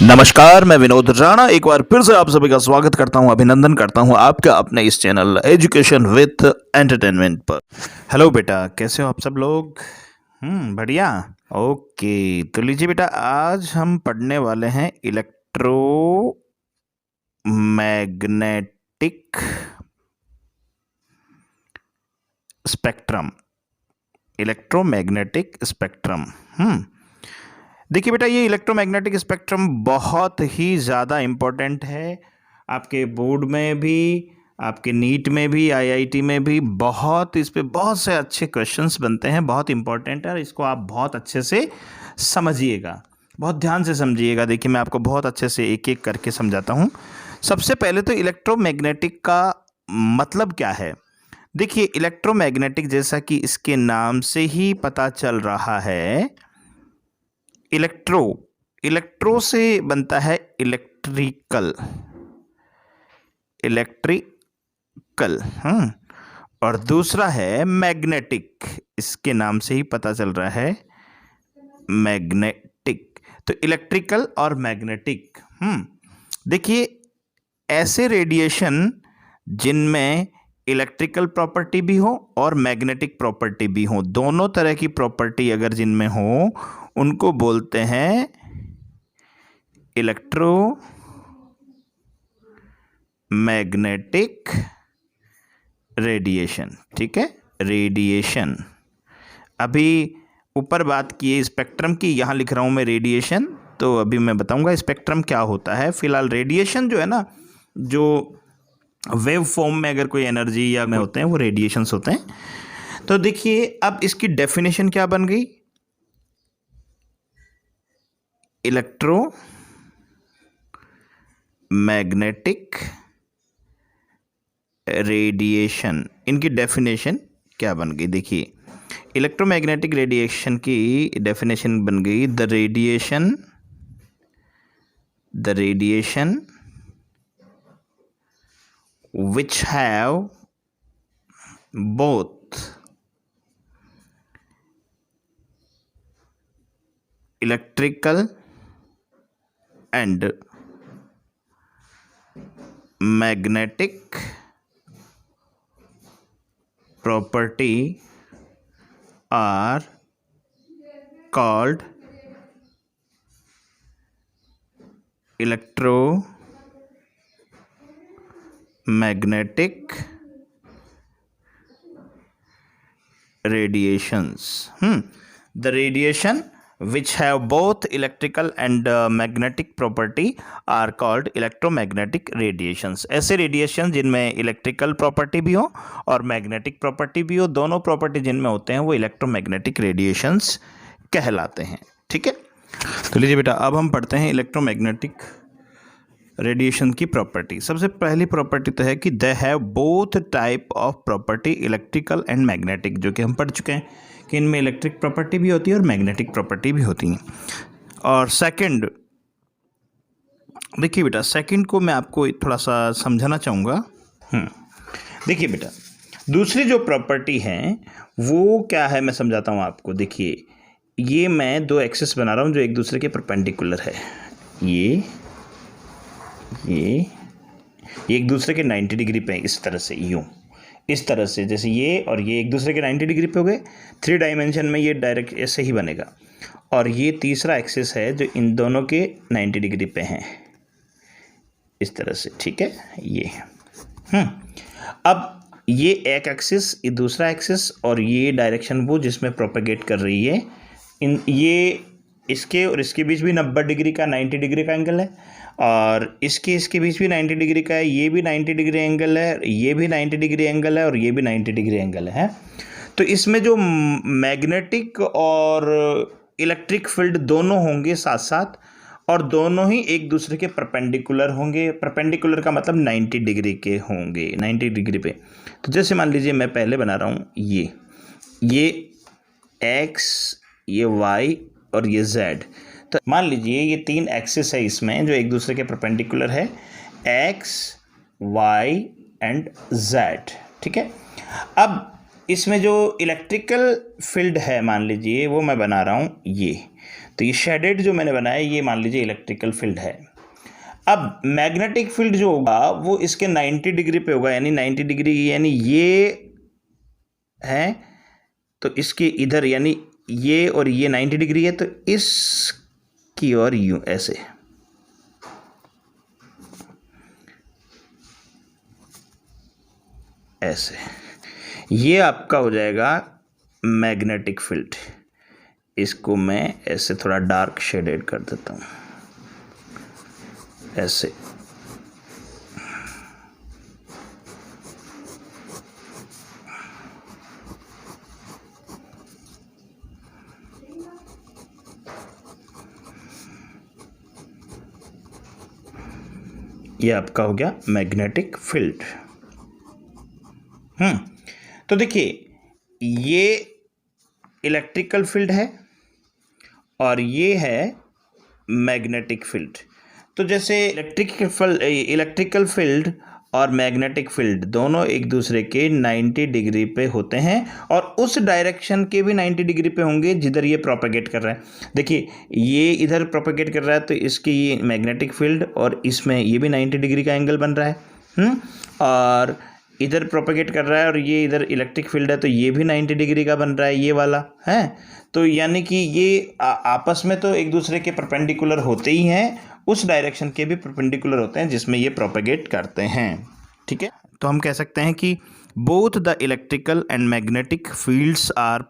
नमस्कार, मैं विनोद राणा एक बार फिर से आप सभी का स्वागत करता हूं, अभिनंदन करता हूं आपका अपने इस चैनल एजुकेशन विथ एंटरटेनमेंट पर। हेलो बेटा, कैसे हो आप सब लोग? बढ़िया। ओके, तो लीजिए बेटा, आज हम पढ़ने वाले हैं इलेक्ट्रोमैग्नेटिक स्पेक्ट्रम। Electromagnetic spectrum. देखिए बेटा, ये इलेक्ट्रोमैग्नेटिक स्पेक्ट्रम बहुत ही ज़्यादा इम्पोर्टेंट है। आपके बोर्ड में भी, आपके नीट में भी, आईआईटी में भी बहुत इस पे बहुत से अच्छे क्वेश्चंस बनते हैं। बहुत इम्पोर्टेंट है और इसको आप बहुत अच्छे से समझिएगा, बहुत ध्यान से समझिएगा। देखिए, मैं आपको बहुत अच्छे से एक एक करके समझाता हूँ। सबसे पहले तो इलेक्ट्रोमैग्नेटिक का मतलब क्या है। देखिए, इलेक्ट्रोमैग्नेटिक जैसा कि इसके नाम से ही पता चल रहा है, इलेक्ट्रो से बनता है इलेक्ट्रिकल। और दूसरा है मैग्नेटिक, इसके नाम से ही पता चल रहा है मैग्नेटिक। तो इलेक्ट्रिकल और मैग्नेटिक। देखिए, ऐसे रेडिएशन जिनमें इलेक्ट्रिकल प्रॉपर्टी भी हो और मैग्नेटिक प्रॉपर्टी भी हो, दोनों तरह की प्रॉपर्टी अगर जिनमें हो, उनको बोलते हैं इलेक्ट्रोमैग्नेटिक रेडिएशन। ठीक है, रेडिएशन। अभी ऊपर बात की है स्पेक्ट्रम की, यहाँ लिख रहा हूँ मैं रेडिएशन, तो अभी मैं बताऊँगा स्पेक्ट्रम क्या होता है। फिलहाल रेडिएशन जो है ना, जो वेव फॉर्म में अगर कोई एनर्जी या में होते हैं, वो रेडिएशंस होते हैं। तो देखिए, अब इसकी डेफिनेशन क्या बन गई। इलेक्ट्रोमैग्नेटिक रेडिएशन, इनकी डेफिनेशन क्या बन गई। देखिए, इलेक्ट्रोमैग्नेटिक रेडिएशन की डेफिनेशन बन गई, the radiation which have both electrical and magnetic property are called electromagnetic radiations. The radiation which have both electrical and magnetic property are called electromagnetic radiations. ऐसे radiation जिनमें electrical property भी हो और magnetic property भी हो, दोनों property जिनमें होते हैं, वो इलेक्ट्रोमैग्नेटिक रेडिएशंस कहलाते हैं। ठीक है, तो लीजिए बेटा, अब हम पढ़ते हैं इलेक्ट्रोमैग्नेटिक रेडिएशन की प्रॉपर्टी। सबसे पहली प्रॉपर्टी तो है कि they have both type of property, electrical and magnetic, जो कि हम पढ़ चुके हैं कि इनमें इलेक्ट्रिक प्रॉपर्टी भी होती है और मैग्नेटिक प्रॉपर्टी भी होती है। और सेकंड, देखिए बेटा, सेकंड को मैं आपको थोड़ा सा समझाना चाहूँगा। देखिए बेटा, दूसरी जो प्रॉपर्टी है वो क्या है, मैं समझाता हूँ आपको। देखिए, ये मैं दो एक्सिस बना रहा हूँ जो एक दूसरे के परपेंडिकुलर है। ये एक दूसरे के 90 डिग्री पे, इस तरह से, यूँ, इस तरह से, जैसे ये और ये एक दूसरे के 90 डिग्री पे हो गए। 3 डायमेंशन में ये डायरेक्ट ऐसे ही बनेगा। और ये तीसरा एक्सिस है जो इन दोनों के 90 डिग्री पे हैं, इस तरह से। ठीक है, ये अब ये एक एक्सिस, ये दूसरा एक्सिस, और ये डायरेक्शन वो जिसमें प्रोपेगेट कर रही है। ये इसके और इसके बीच भी 90 डिग्री का, 90 डिग्री का एंगल है, और इसके बीच भी 90 डिग्री का है। ये भी 90 डिग्री एंगल है, ये भी 90 डिग्री एंगल है, और ये भी 90 डिग्री एंगल है। तो इसमें जो मैग्नेटिक और इलेक्ट्रिक फील्ड दोनों होंगे साथ साथ, और दोनों ही एक दूसरे के परपेंडिकुलर होंगे। परपेंडिकुलर का मतलब 90 डिग्री के होंगे, 90 डिग्री पे। तो जैसे मान लीजिए, मैं पहले बना रहा हूँ ये एक्स, ये वाई और ये जेड। तो मान लीजिए ये 3 एक्सिस है इसमें जो एक दूसरे के परपेंडिकुलर है, एक्स, वाई एंड जेड। ठीक है, अब इसमें जो इलेक्ट्रिकल फील्ड है, मान लीजिए वो मैं बना रहा हूँ ये। तो ये शेडेड जो मैंने बनाया ये मान लीजिए इलेक्ट्रिकल फील्ड है। अब मैग्नेटिक फील्ड जो होगा वो इसके 90 डिग्री पे होगा, यानी 90 डिग्री, यानी ये है तो इसके इधर, यानी ये और ये 90 डिग्री है, तो इसकी और यूं ऐसे, ऐसे, ये आपका हो जाएगा मैग्नेटिक फील्ड। इसको मैं ऐसे थोड़ा डार्क शेडेड कर देता हूँ, ऐसे। ये आपका हो गया मैग्नेटिक फील्ड। तो देखिए ये इलेक्ट्रिकल फील्ड है और ये है मैग्नेटिक फील्ड। तो जैसे इलेक्ट्रिकल फील्ड और मैग्नेटिक फील्ड दोनों एक दूसरे के 90 डिग्री पे होते हैं और उस डायरेक्शन के भी 90 डिग्री पे होंगे जिधर ये प्रोपेगेट कर रहा है। देखिए ये इधर प्रोपेगेट कर रहा है तो इसकी ये मैग्नेटिक फील्ड और इसमें ये भी 90 डिग्री का एंगल बन रहा है। और इधर प्रोपेगेट कर रहा है और ये इधर इलेक्ट्रिक फील्ड है तो ये भी 90 डिग्री का बन रहा है, ये वाला है। तो यानी कि ये आपस में तो एक दूसरे के परपेंडिकुलर होते ही हैं, उस डायरेक्शन के भी परपेंडिकुलर होते हैं जिसमें ये प्रोपेगेट करते हैं। ठीक है, तो हम कह सकते हैं कि both the electrical and magnetic fields are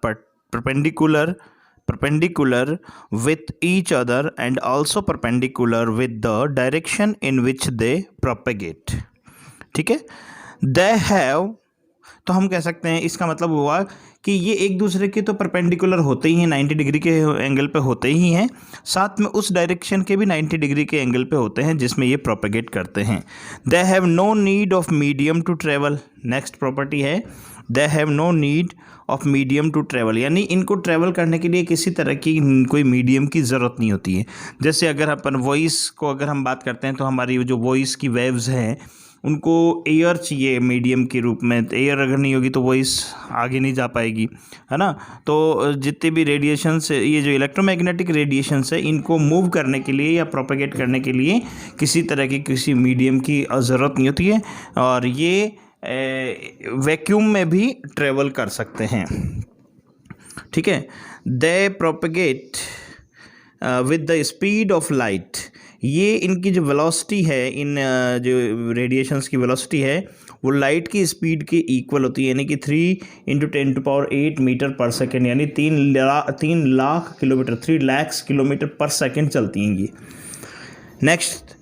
perpendicular with each other and also perpendicular with the direction in which they propagate। ठीक है, they have, तो हम कह सकते हैं इसका मतलब हुआ कि ये एक दूसरे के तो परपेंडिकुलर होते ही हैं, 90 डिग्री के एंगल पे होते ही हैं, साथ में उस डायरेक्शन के भी 90 डिग्री के एंगल पे होते हैं जिसमें ये प्रोपेगेट करते हैं। They have no need of medium to travel. Next property है they have no need of medium to travel, यानी इनको ट्रेवल करने के लिए किसी तरह की कोई मीडियम की ज़रूरत नहीं होती है। जैसे अगर अपन वॉइस को अगर हम बात करते हैं तो हमारी जो वॉइस की वेव्स हैं उनको एयर चाहिए मीडियम के रूप में। एयर अगर नहीं होगी तो वॉइस आगे नहीं जा पाएगी, है ना। तो जितने भी रेडिएशंस, ये जो इलेक्ट्रोमैग्नेटिक रेडिएशंस है, इनको मूव करने के लिए या प्रोपेगेट करने के लिए किसी तरह की किसी मीडियम की ज़रूरत नहीं होती है और ये वैक्यूम में भी ट्रेवल कर सकते हैं। ठीक है, they propagate with the speed of light. ये इनकी जो वेलोसिटी है, इन जो रेडिएशंस की वेलोसिटी है वो लाइट की स्पीड के इक्वल होती है, यानी कि 3 × 10⁸ मीटर पर सेकेंड, यानी 3 लाख किलोमीटर, 3 lakhs किलोमीटर पर सेकेंड चलती हैं ये। Next,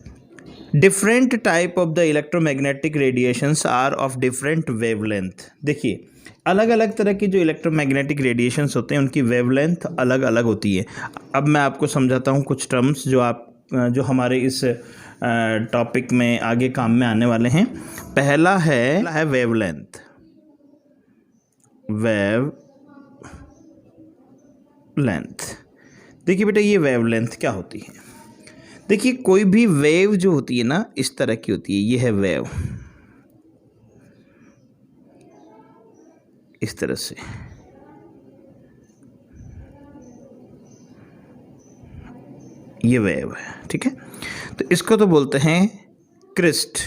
different type of the electromagnetic radiations are of different wavelength. देखिए अलग अलग तरह की जो इलेक्ट्रोमैग्नेटिक रेडिएशंस होते हैं उनकी वेवलेंथ अलग अलग होती है। अब मैं आपको समझाता हूँ कुछ टर्म्स जो हमारे इस टॉपिक में आगे काम में आने वाले हैं। पहला है वेवलेंथ। देखिए बेटा ये वेवलेंथ क्या होती है। देखिए कोई भी वेव जो होती है ना इस तरह की होती है, ये है वेव, इस तरह से। ये वेव है, ठीक है। तो इसको तो बोलते हैं क्रिस्ट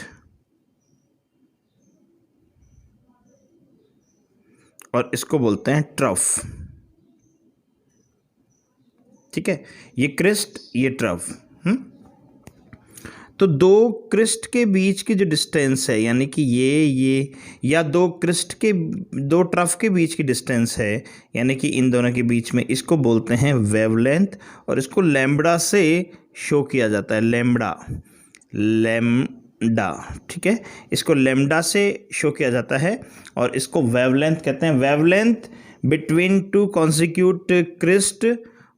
और इसको बोलते हैं ट्रफ। ठीक है, ये क्रिस्ट ये ट्रफ। तो दो क्रिस्ट के बीच की जो डिस्टेंस है, यानी कि ये या दो ट्रफ के बीच की डिस्टेंस है, यानी कि इन दोनों के बीच में, इसको बोलते हैं वेवलेंथ और इसको लैम्बडा से शो किया जाता है। लैम्बडा, ठीक है, इसको लैम्बडा से शो किया जाता है और इसको वेवलेंथ कहते हैं। वेवलेंथ बिटवीन 2 कॉन्सिक्यूट क्रिस्ट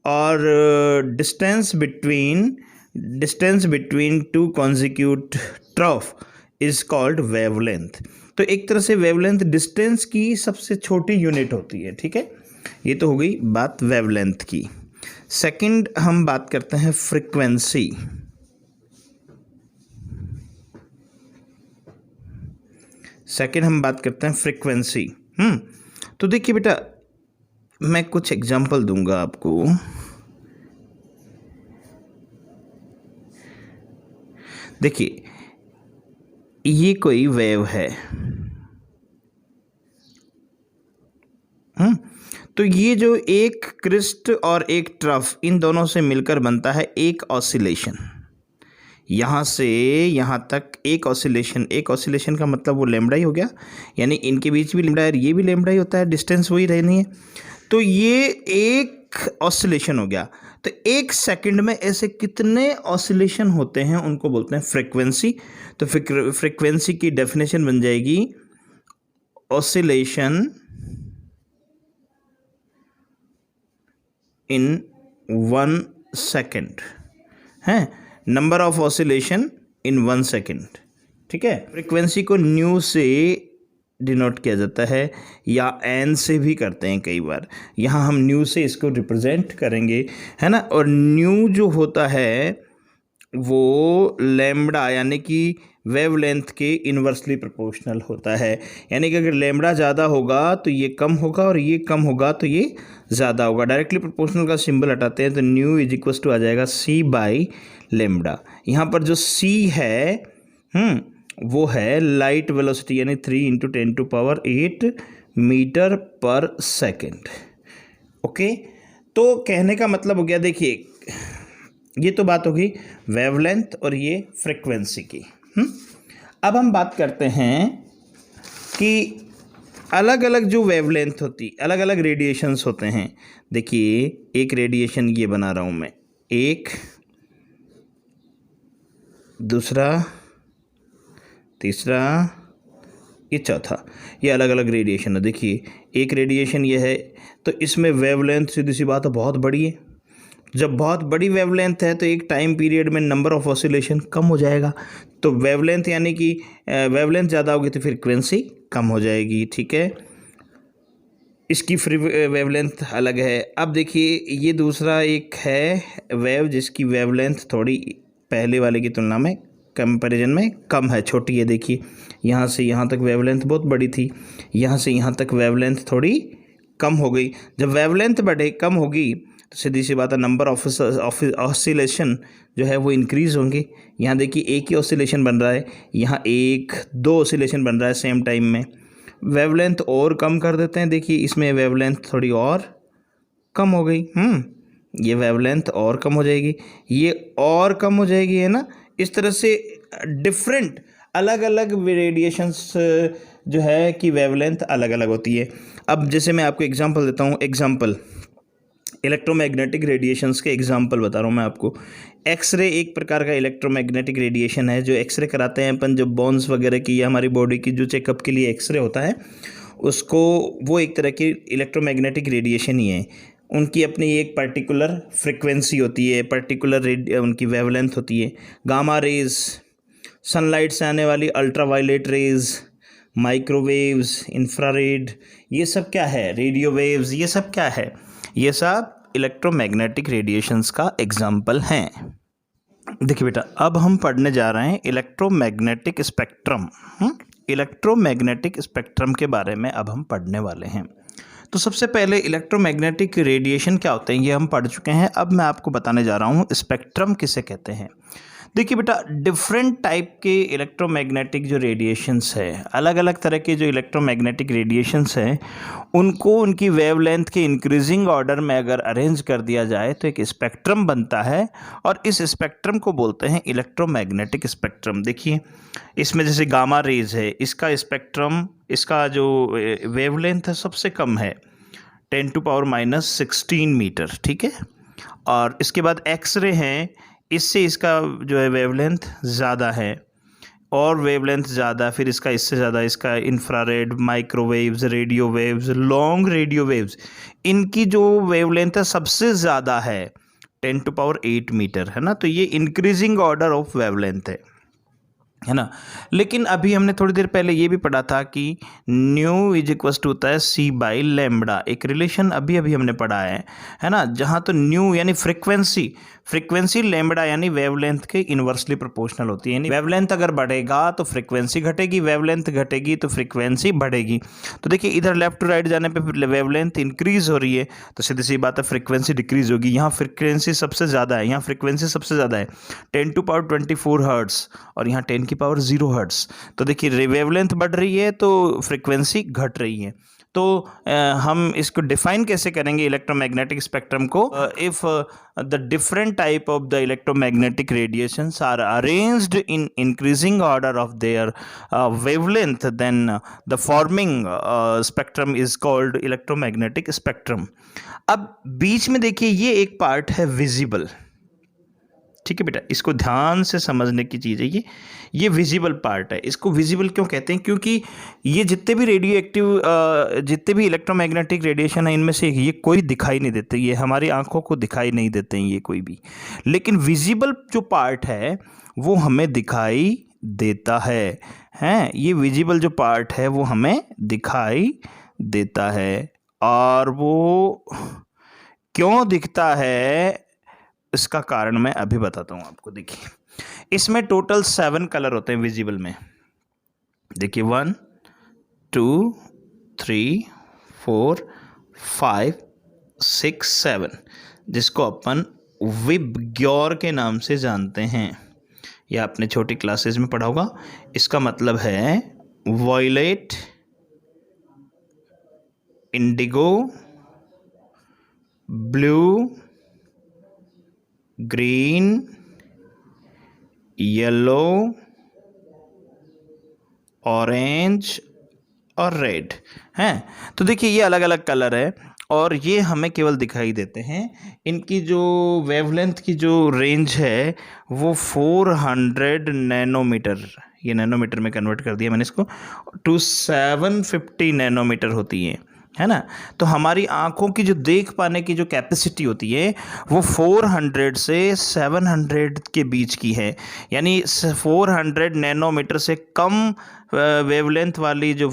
और distance between 2 consecutive trough is called wavelength. तो एक तरह से वेवलेंथ डिस्टेंस की सबसे छोटी यूनिट होती है। ठीक है, ये तो हो गई बात वेवलेंथ की। सेकंड हम बात करते हैं फ्रीक्वेंसी। तो देखिए बेटा मैं कुछ एग्जांपल दूंगा आपको देखिए ये कोई वेव है, तो ये जो एक क्रिस्ट और एक ट्रफ इन दोनों से मिलकर बनता है एक ऑसिलेशन। यहाँ से यहाँ तक एक ऑसिलेशन का मतलब वो लैम्बडा ही हो गया, यानी इनके बीच भी लैम्बडा है और ये भी लैम्बडा ही होता है, डिस्टेंस वही रहनी है। तो ये एक ऑसिलेशन हो गया। तो एक सेकंड में ऐसे कितने ऑसिलेशन होते हैं उनको बोलते हैं फ्रीक्वेंसी। तो फ्रीक्वेंसी की डेफिनेशन बन जाएगी ऑसिलेशन इन 1 सेकेंड है, number of oscillation in 1 second. ठीक है, फ्रीक्वेंसी को न्यू से डिनोट किया जाता है या एन से भी करते हैं कई बार। यहाँ हम न्यू से इसको रिप्रेजेंट करेंगे, है ना। और न्यू जो होता है वो लैम्बडा यानी कि वेवलेंथ के इन्वर्सली प्रोपोर्शनल होता है। यानी कि अगर लैम्बडा ज़्यादा होगा तो ये कम होगा और ये कम होगा तो ये ज़्यादा होगा। डायरेक्टली प्रोपोर्शनल का सिंबल हटाते हैं तो न्यू इज इक्वल टू आ जाएगा सी बाई लैम्बडा। यहाँ पर जो सी है वो है लाइट वेलोसिटी, यानी 3 × 10⁸ मीटर पर सेकेंड। ओके, तो कहने का मतलब हो गया, देखिए ये तो बात होगी वेवलेंथ और ये फ्रीक्वेंसी की। अब हम बात करते हैं कि अलग अलग जो वेवलेंथ होती, अलग अलग रेडिएशंस होते हैं। देखिए एक रेडिएशन ये बना रहा हूँ मैं, एक, दूसरा, तीसरा, ये चौथा, ये अलग अलग रेडिएशन है। देखिए एक रेडिएशन ये है, तो इसमें वेवलेंथ सीधी सी बात है बहुत बड़ी है। जब बहुत बड़ी वेवलेंथ है तो एक टाइम पीरियड में नंबर ऑफ ऑसिलेशन कम हो जाएगा। तो वेवलेंथ यानी कि वेवलेंथ ज़्यादा होगी तो फ्रीक्वेंसी कम हो जाएगी। ठीक है, इसकी वेवलेंथ अलग है। अब देखिए ये दूसरा एक है वेव जिसकी वेवलेंथ थोड़ी पहले वाले की तुलना में कंपैरिजन में कम है, छोटी है। देखिए यहाँ से यहाँ तक वेवलेंथ बहुत बड़ी थी, यहाँ से यहाँ तक वेवलेंथ थोड़ी कम हो गई। जब वेवलेंथ कम होगी तो सीधी सी बात है नंबर ऑफ ऑसिलेशन जो है वो इंक्रीज़ होंगे। यहाँ देखिए एक ही ऑसिलेशन बन रहा है, यहाँ 1-2 ऑसिलेशन बन रहा है सेम टाइम में। वेवलेंथ और कम कर देते हैं, देखिए इसमें वेवलेंथ थोड़ी और कम हो गई। ये वेवलेंथ और कम हो जाएगी, ये और कम हो जाएगी, है ना। इस तरह से डिफरेंट अलग अलग रेडिएशंस जो है कि वेवलेंथ अलग अलग होती है। अब जैसे मैं आपको एग्जांपल देता हूँ, एग्जांपल इलेक्ट्रोमैग्नेटिक रेडिएशंस के एग्जांपल बता रहा हूँ मैं आपको। एक्सरे एक प्रकार का इलेक्ट्रोमैग्नेटिक रेडिएशन है। जो एक्सरे कराते हैं अपन, जो बोन्स वगैरह की या हमारी बॉडी की जो चेकअप के लिए एक्सरे होता है उसको, वो एक तरह की इलेक्ट्रोमैग्नेटिक रेडिएशन ही है। उनकी अपनी एक पर्टिकुलर फ्रिक्वेंसी होती है, पर्टिकुलर उनकी वेवलेंथ होती है। गामा रेज, सनलाइट से आने वाली अल्ट्रावायलेट रेज, माइक्रोवेव्स, इंफ्रारेड, ये सब क्या है, रेडियो वेव्स, ये सब क्या है, ये सब इलेक्ट्रोमैग्नेटिक रेडिएशंस का एग्जाम्पल हैं। देखिए बेटा, अब हम पढ़ने जा रहे हैं इलेक्ट्रोमैग्नेटिक स्पेक्ट्रम। इलेक्ट्रोमैग्नेटिक स्पेक्ट्रम के बारे में अब हम पढ़ने वाले हैं। तो सबसे पहले इलेक्ट्रोमैग्नेटिक रेडिएशन क्या होते हैं ये हम पढ़ चुके हैं। अब मैं आपको बताने जा रहा हूँ स्पेक्ट्रम किसे कहते हैं। देखिए बेटा, डिफरेंट टाइप के इलेक्ट्रोमैग्नेटिक जो रेडिएशंस है, अलग अलग तरह के जो इलेक्ट्रोमैग्नेटिक रेडिएशंस हैं, उनको उनकी वेवलेंथ के इंक्रीजिंग ऑर्डर में अगर अरेंज कर दिया जाए तो एक स्पेक्ट्रम बनता है, और इस स्पेक्ट्रम को बोलते हैं इलेक्ट्रोमैग्नेटिक स्पेक्ट्रम। देखिए इसमें जैसे गामा रेज है, इसका स्पेक्ट्रम, इसका जो वेवलेंथ है सबसे कम है 10⁻16 मीटर। ठीक है, और इसके बाद एक्सरे हैं, इससे इसका जो है वेवलेंथ ज़्यादा है, और वेवलेंथ ज़्यादा, फिर इसका इससे ज़्यादा, इसका infrared, microwaves, radio waves, long radio waves, इनकी जो वेवलेंथ है सबसे ज़्यादा है 10⁸ मीटर, है ना। तो ये इंक्रीजिंग ऑर्डर ऑफ वेवलेंथ है। है ना। लेकिन अभी हमने थोड़ी देर पहले ये भी पढ़ा था कि न्यू इज इक्वस टू होता है सी बाई लैम्बडा, एक रिलेशन अभी अभी हमने पढ़ा है ना, जहाँ तो न्यू यानी फ्रीक्वेंसी लैम्बडा यानी वेवलेंथ के इन्वर्सली प्रोपोर्शनल होती है, यानी वेवलेंथ अगर बढ़ेगा तो फ्रीक्वेंसी घटेगी, वेवलेंथ घटेगी तो फ्रीक्वेंसी बढ़ेगी। तो देखिए इधर लेफ्ट टू राइट जाने पे वेवलेंथ इंक्रीज हो रही है तो सीधी सी बात है फ्रीक्वेंसी डिक्रीज होगी। यहाँ फ्रीक्वेंसी सबसे ज़्यादा है, यहाँ फ्रीक्वेंसी सबसे ज़्यादा है 10⁻24 हर्ट्स और यहाँ 10⁻0 हर्ट्स। तो देखिए वेवलेंथ बढ़ रही है तो फ्रीक्वेंसी घट रही है। तो हम इसको डिफाइन कैसे करेंगे इलेक्ट्रोमैग्नेटिक स्पेक्ट्रम को? If the different type of the electromagnetic radiations are arranged in increasing order of their wavelength then the forming spectrum is called electromagnetic spectrum. अब बीच में देखिए ये एक पार्ट है विजिबल, ठीक है बेटा, इसको ध्यान से समझने की चीज़ है ये विजिबल पार्ट है। इसको विजिबल क्यों कहते हैं? क्योंकि ये जितने भी रेडियो एक्टिव जितने भी इलेक्ट्रोमैग्नेटिक रेडिएशन है इनमें से ये कोई दिखाई नहीं देते, ये हमारी आंखों को दिखाई नहीं देते हैं ये कोई भी। लेकिन विजिबल जो पार्ट है वो हमें दिखाई देता है ये विजिबल जो पार्ट है वो हमें दिखाई देता है। और वो क्यों दिखता है इसका कारण मैं अभी बताता हूँ आपको। देखिए इसमें टोटल 7 कलर होते हैं विजिबल में। देखिए 1 2 3 4 5 6 7 जिसको अपन विबग्योर के नाम से जानते हैं, यह आपने छोटी क्लासेस में पढ़ा होगा। इसका मतलब है violet, indigo, blue, green, yellow, orange और रेड हैं। तो देखिए ये अलग अलग कलर है और ये हमें केवल दिखाई देते हैं। इनकी जो वेवलेंथ की जो रेंज है वो 400 नैनोमीटर, ये नैनोमीटर में कन्वर्ट कर दिया मैंने इसको, टू 750 नैनोमीटर होती है ना। तो हमारी आँखों की जो देख पाने की जो कैपेसिटी होती है वो 400 से 700 के बीच की है, यानी 400 नैनोमीटर से कम वेवलेंथ वाली जो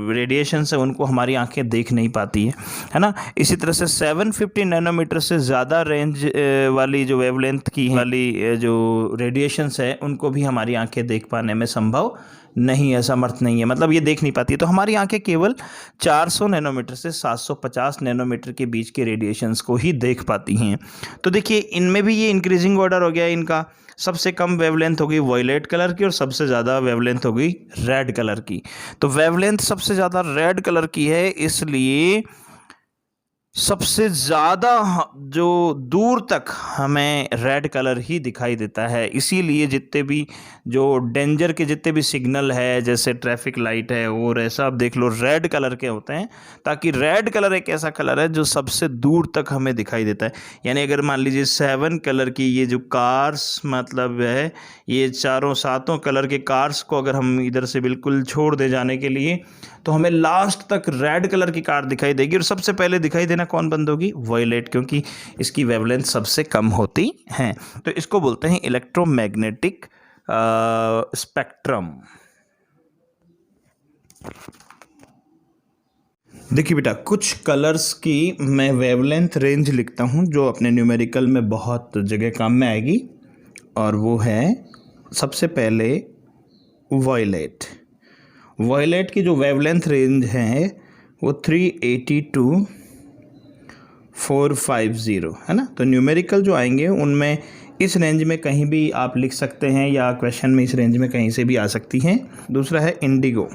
रेडिएशंस है उनको हमारी आंखें देख नहीं पाती है ना। इसी तरह से 750 नैनोमीटर से ज़्यादा रेंज वाली जो वेवलेंथ की वाली जो रेडिएशंस है उनको भी हमारी आंखें देख पाने में संभव नहीं है, समर्थ नहीं है, मतलब ये देख नहीं पाती है। तो हमारी आंखें केवल 400 नैनोमीटर से 750 नैनोमीटर के बीच के रेडिएशंस को ही देख पाती हैं। तो देखिए इनमें भी ये इंक्रीजिंग ऑर्डर हो गया इनका। सबसे कम वेवलेंथ हो गई वॉयलेट कलर की और सबसे ज़्यादा वेवलेंथ हो गई रेड कलर की। तो वेवलेंथ सबसे ज़्यादा रेड कलर की है, इसलिए सबसे ज़्यादा जो दूर तक हमें रेड कलर ही दिखाई देता है। इसीलिए जितने भी जो डेंजर के जितने भी सिग्नल है जैसे ट्रैफिक लाइट है और ऐसा आप देख लो रेड कलर के होते हैं, ताकि रेड कलर एक ऐसा कलर है जो सबसे दूर तक हमें दिखाई देता है। यानी अगर मान लीजिए 7 कलर की ये जो कार्स मतलब है, ये चारों 7 कलर के कार्स को अगर हम इधर से बिल्कुल छोड़ दे जाने के लिए तो हमें लास्ट तक रेड कलर की कार दिखाई देगी और सबसे पहले दिखाई देना कौन बंद होगी? वॉयलेट, क्योंकि इसकी वेवलेंथ सबसे कम होती है। तो इसको बोलते हैं इलेक्ट्रोमैग्नेटिक स्पेक्ट्रम। देखिए बेटा कुछ कलर्स की मैं वेवलेंथ रेंज लिखता हूँ जो अपने न्यूमेरिकल में बहुत जगह काम में आएगी, और वो है सबसे पहले वॉयलेट। वॉयलेट की जो वेवलेंथ रेंज है वो 380 to 450 है ना। तो न्यूमेरिकल जो आएंगे उनमें इस रेंज में कहीं भी आप लिख सकते हैं या क्वेश्चन में इस रेंज में कहीं से भी आ सकती हैं। दूसरा है इंडिगो।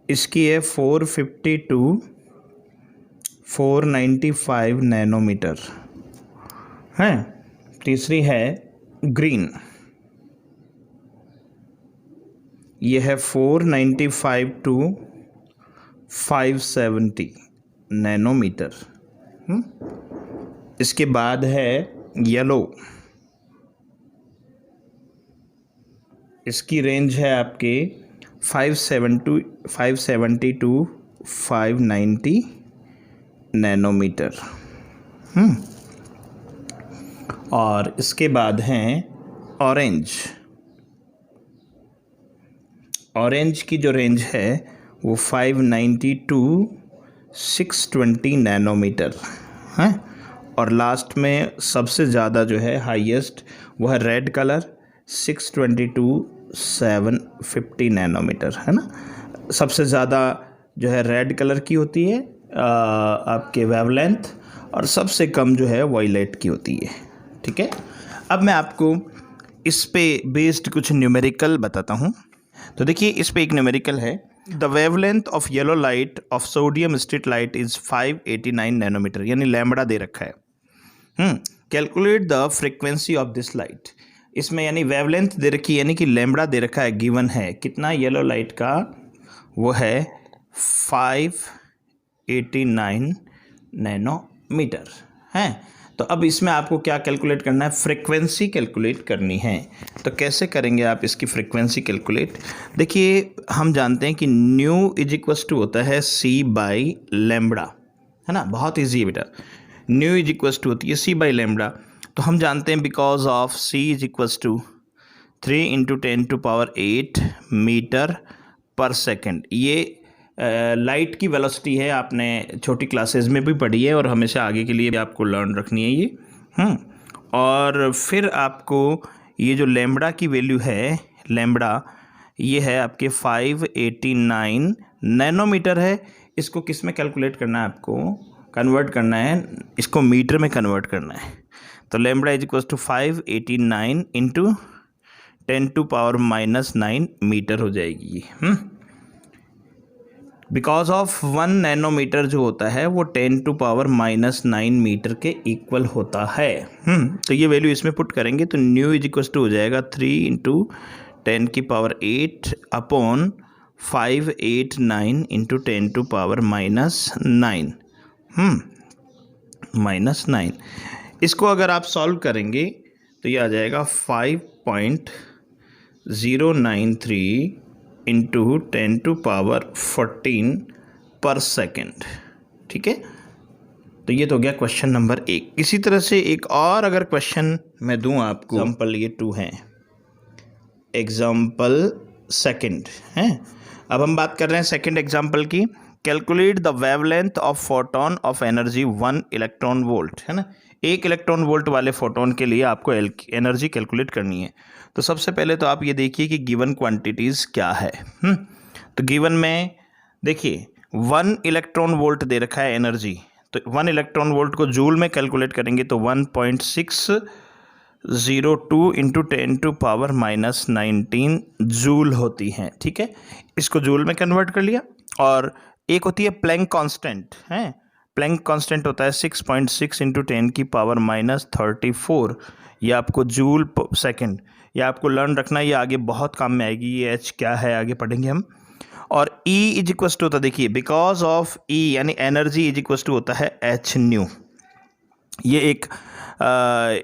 इसकी है 450 to 495 नैनोमीटर है। तीसरी है ग्रीन, ये है 495 to 570 नैनोमीटर। इसके बाद है येलो, इसकी रेंज है आपके 570 to 590 नैनोमीटर। और इसके बाद हैं ऑरेंज की जो रेंज है वो 590 टू 620 नैनोमीटर है। और लास्ट में सबसे ज़्यादा जो है हाईएस्ट वो है रेड कलर 620 टू 750 नैनोमीटर है ना। सबसे ज़्यादा जो है रेड कलर की होती है आपके वेवलेंथ, और सबसे कम जो है वायलेट की होती है। ठीक है, अब मैं आपको इस पे बेस्ड कुछ न्यूमेरिकल बताता हूँ। तो देखिए इस पे एक न्यूमेरिकल है, the wavelength of yellow light of sodium street light is 589 nanometre, यानी लैम्बडा दे रखा है। Calculate the frequency of this light, इसमें यानी वेवलेंथ दे रखी है, यानी कि लैम्बडा दे रखा है, गिवन है कितना येलो लाइट का, वो है 589 नैनोमीटर है। तो अब इसमें आपको क्या कैलकुलेट करना है, फ्रीक्वेंसी कैलकुलेट करनी है। तो कैसे करेंगे आप इसकी फ्रीक्वेंसी कैलकुलेट? देखिए हम जानते हैं कि न्यू इज इक्वस टू होता है सी बाई लैम्बडा, है ना, बहुत ईजी है बेटा। न्यू इज इक्वस टू होती है सी बाई लैम्बडा। तो हम जानते हैं because of c is equals to 3 into 10⁸ metre per second. ये लाइट की वेलोसिटी है, आपने छोटी क्लासेस में भी पढ़ी है और हमेशा आगे के लिए भी आपको लर्न रखनी है ये। और फिर आपको ये जो लैम्बडा की वैल्यू है, लैम्बडा ये है आपके 589 नैनोमीटर है। इसको किस में कैलकुलेट करना है, आपको कन्वर्ट करना है, इसको मीटर में कन्वर्ट करना है। तो lambda is equal to 589 into 10⁻⁻9 metre हो जाएगी। बिकॉज ऑफ 1 नैनोमीटर जो होता है वो 10⁻⁻9 मीटर के इक्वल होता है। तो ये वैल्यू इसमें पुट करेंगे तो न्यू इज इक्वल टू हो जाएगा 3 इंटू 10⁸ अपॉन 589 इंटू 10⁻⁻9 -9। इसको अगर आप सॉल्व करेंगे तो ये आ जाएगा 5.093 इंटू 10⁻14 पर सेकेंड। ठीक है, तो ये तो हो गया क्वेश्चन नंबर 1। इसी तरह से एक और अगर क्वेश्चन मैं दूं आपको, एग्जाम्पल ये 2 हैं, एग्जाम्पल सेकंड है। अब हम बात कर रहे हैं सेकंड एग्जाम्पल की। Calculate the wavelength of photon of energy 1 electron volt, है ना। 1 इलेक्ट्रॉन वोल्ट वाले फोटोन के लिए आपको एनर्जी कैलकुलेट करनी है। तो सबसे पहले तो आप ये देखिए कि गिवन क्वांटिटीज़ क्या है। तो गिवन में देखिए 1 इलेक्ट्रॉन वोल्ट दे रखा है एनर्जी, तो 1 इलेक्ट्रॉन वोल्ट को जूल में कैलकुलेट करेंगे तो 1.602 इंटू 10⁻⁻19 जूल होती हैं। ठीक है, इसको जूल में कन्वर्ट कर लिया। और एक होती है प्लैंक कांस्टेंट है, प्लैंक कांस्टेंट होता है 6.6 इंटू 10⁻34। ये आपको जूल सेकेंड, ये आपको लर्न रखना, ये आगे बहुत काम में आएगी। ये एच क्या है आगे पढ़ेंगे हम। और E इज इक्वल टू होता है, देखिए बिकॉज ऑफ E यानी एनर्जी इज इक्वल टू होता है एच न्यू। ये एक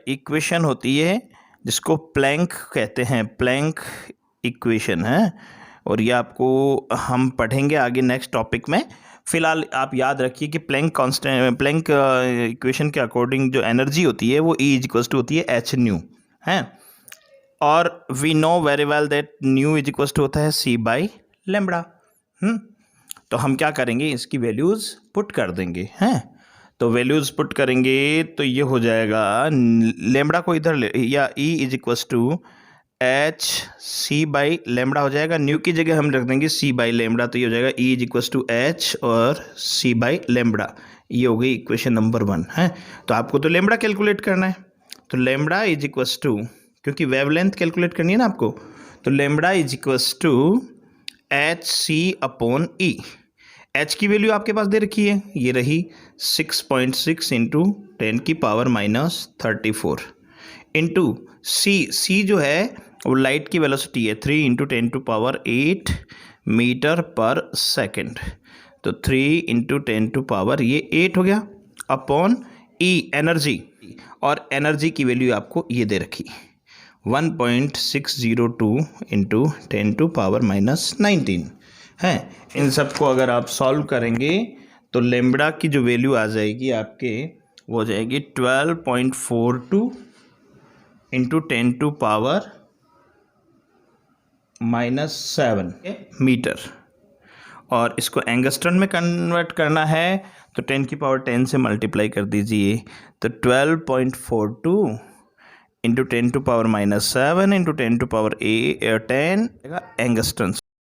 इक्वेशन होती है जिसको प्लैंक कहते हैं, प्लैंक इक्वेशन है। और ये आपको हम पढ़ेंगे आगे नेक्स्ट टॉपिक में। फिलहाल आप याद रखिए कि प्लैंक इक्वेशन के अकॉर्डिंग जो एनर्जी होती है वो E इज इक्वल टू होती है एच न्यू है। और we know very well that nu is equal to होता है सी बाई लैम्बडा। तो हम क्या करेंगे, इसकी वैल्यूज़ पुट कर देंगे हैं। तो वैल्यूज़ पुट करेंगे तो ये हो जाएगा, लैम्बडा को इधर ले, या E is equal to h c by lambda हो जाएगा। न्यू की जगह हम रख देंगे सी बाई लैम्बडा, तो ये हो जाएगा E is equal to h और सी बाई लैम्बडा। ये हो गई इक्वेशन नंबर 1 है। तो आपको तो लैम्बडा कैलकुलेट करना है, तो लैम्बडा इज इक्वल टू, क्योंकि वेवलेंथ कैलकुलेट करनी है ना आपको, तो lambda is equal to h c upon E. H की वैल्यू आपके पास दे रखी है, ये रही 6.6 इंटू 10⁻34 इंटू सी जो है वो लाइट की वेलोसिटी है 3 इंटू 10⁸ मीटर पर सेकेंड। तो 3 इंटू 10⁻, ये 8 हो गया, अपॉन ई एनर्जी, और एनर्जी की वैल्यू आपको ये दे रखी 1.602 इंटू 10⁻⁻19 है। इन सब को अगर आप सॉल्व करेंगे तो लैम्बडा की जो वैल्यू आ जाएगी आपके, वो हो जाएगी 12.42 इंटू 10⁻⁻⁷ मीटर, और इसको एंगस्ट्रम में कन्वर्ट करना है तो 10⁻10 से मल्टीप्लाई कर दीजिए, तो 12.42 इंटू 10⁻⁷ इंटू 10⁻10 एंगस्ट्रम।